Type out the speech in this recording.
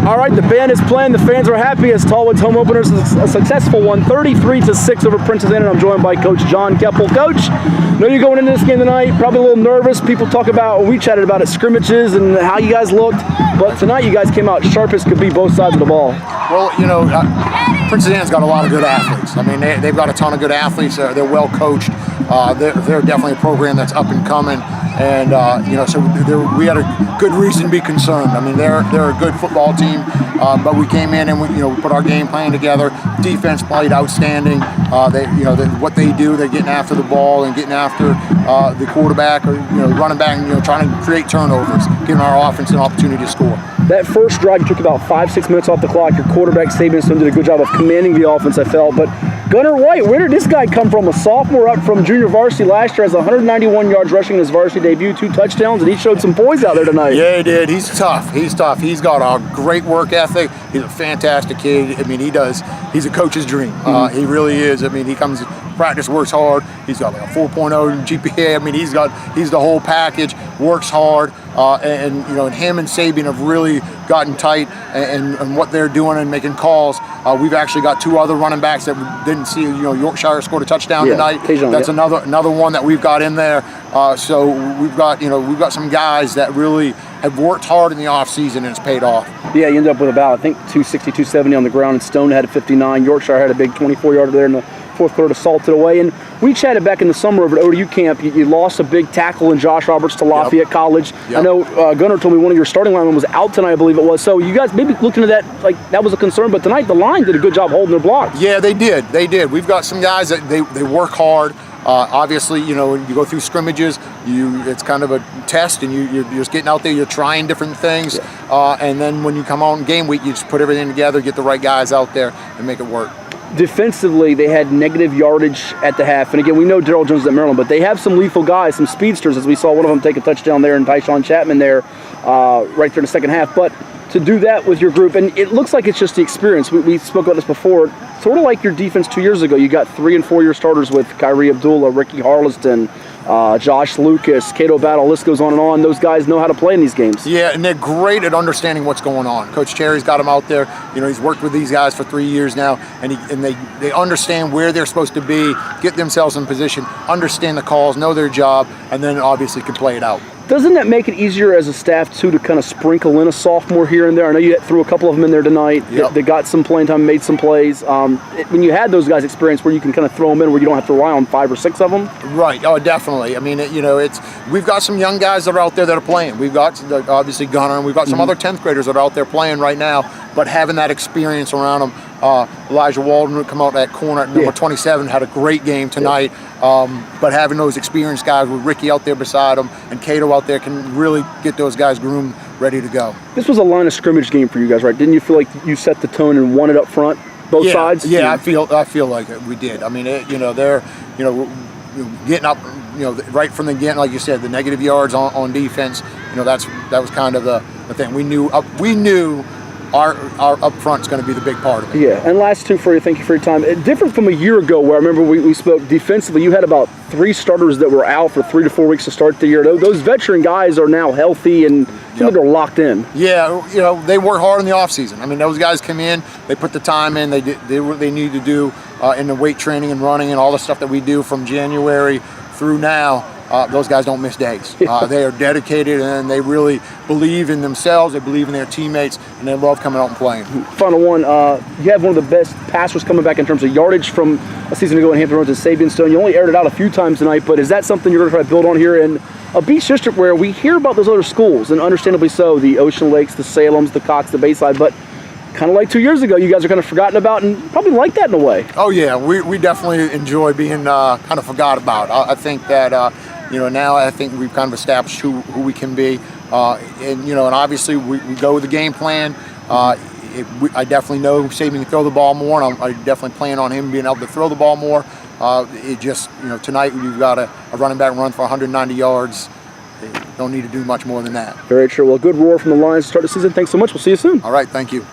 All right, the band is playing. The fans are happy as Tallwood's home opener is a successful one, 33-6 over Princess Anne. And I'm joined by Coach John Kepple. Coach, I know you're going into this game tonight, probably a little nervous. People talk about, we chatted about it, scrimmages and how you guys looked. But tonight you guys came out sharp as could be both sides of the ball. Well, you know, Princess Anne's got a lot of good athletes. I mean, they've got a ton of good athletes. They're well coached. They're definitely a program that's up and coming. And, you know, so we had a good reason to be concerned. I mean, they're a good football team, but we came in and we put our game plan together. Defense played outstanding. What they do, they're getting after the ball and getting after the quarterback or running back and trying to create turnovers, giving our offense an opportunity to score. That first drive, you took about 5-6 minutes off the clock. Your quarterback, Sabian Stone, did a good job of commanding the offense, I felt. But Gunnar White, where did this guy come from? A sophomore up from junior varsity last year, has 191 yards rushing in his varsity debut, 2 touchdowns, and he showed some poise out there tonight. Yeah, he did. He's tough. He's tough. He's got a great work ethic. He's a fantastic kid. I mean, he's a coach's dream. He really is. I mean, he comes to practice, works hard. He's got like a 4.0 GPA. I mean, he's the whole package, works hard. And him and Sabian have really gotten tight and what they're doing and making calls. We've actually got 2 other running backs that we didn't see. Yorkshire scored a touchdown tonight. That's another one that we've got in there. So we've got some guys that really have worked hard in the off season and it's paid off. Yeah, you ended up with about, I think, 260, 270 on the ground, and Stone had a 59. Yorkshire had a big 24-yarder there in the fourth quarter to salt it away. And we chatted back in the summer over at ODU camp. You lost a big tackle in Josh Roberts to Lafayette College. Yep. I know Gunnar told me one of your starting linemen was out tonight, I believe it was. So you guys maybe looked into that, like that was a concern. But tonight the line did a good job holding their blocks. Yeah, they did. They did. We've got some guys that they work hard. Obviously, when you go through scrimmages, it's kind of a test, and you're just getting out there, you're trying different things, and then when you come on game week, you just put everything together, get the right guys out there, and make it work. Defensively, they had negative yardage at the half, and again, we know Darrell Jones is at Maryland, but they have some lethal guys, some speedsters, as we saw one of them take a touchdown there, and Tyshawn Chapman there, right there in the second half. But to do that with your group, and it looks like it's just the experience. We spoke about this before. Sort of like your defense 2 years ago. You got 3- and 4-year starters with Kyrie Abdullah, Ricky Harleston, Josh Lucas, Cato Battle, list goes on and on. Those guys know how to play in these games. Yeah, and they're great at understanding what's going on. Coach Cherry's got them out there. He's worked with these guys for 3 years now, and they understand where they're supposed to be, get themselves in position, understand the calls, know their job, and then obviously can play it out. Doesn't that make it easier as a staff, too, to kind of sprinkle in a sophomore here and there? I know you threw a couple of them in there tonight. They got some playing time, made some plays. When you had those guys experience where you can kind of throw them in where you don't have to rely on 5 or 6 of them? Right. Oh, definitely. I mean, we've got some young guys that are out there that are playing. We've got, obviously, Gunnar, and we've got some other 10th graders that are out there playing right now, but having that experience around them. Elijah Walden would come out that corner at number 27, had a great game tonight. But having those experienced guys with Ricky out there beside him and Cato out there can really get those guys groomed, ready to go. This was a line of scrimmage game for you guys, right? Didn't you feel like you set the tone and won it up front, both sides? Yeah, I feel like we did. I mean, they're getting up, right from the get, like you said, the negative yards on defense. That was kind of the thing. We knew. Our up front is going to be the big part of it. Yeah, and last two for you. Thank you for your time. Different from a year ago where I remember we spoke defensively. You had about 3 starters that were out for 3 to 4 weeks to start the year. Those veteran guys are now healthy and they're locked in. Yeah, they work hard in the offseason. I mean, those guys come in, they put the time in, they did what they need to do in the weight training and running and all the stuff that we do from January through now. Those guys don't miss days. They are dedicated and they really believe in themselves, they believe in their teammates, and they love coming out and playing. Final one, you have one of the best passers coming back in terms of yardage from a season ago in Hampton Roads and Sabian Stone. You only aired it out a few times tonight, but is that something you're going to try to build on here in a beach district where we hear about those other schools, and understandably so, the Ocean Lakes, the Salems, the Cox, the Bayside, but kind of like 2 years ago, you guys are kind of forgotten about and probably like that in a way. Oh yeah, we definitely enjoy being kind of forgot about. I think that now I think we've kind of established who we can be, and obviously we go with the game plan. I definitely know Sabian can throw the ball more, and I definitely plan on him being able to throw the ball more. It just tonight we've got a running back run for 190 yards. Don't need to do much more than that. Very true. Well, good roar from the Lions to start the season. Thanks so much. We'll see you soon. All right, thank you.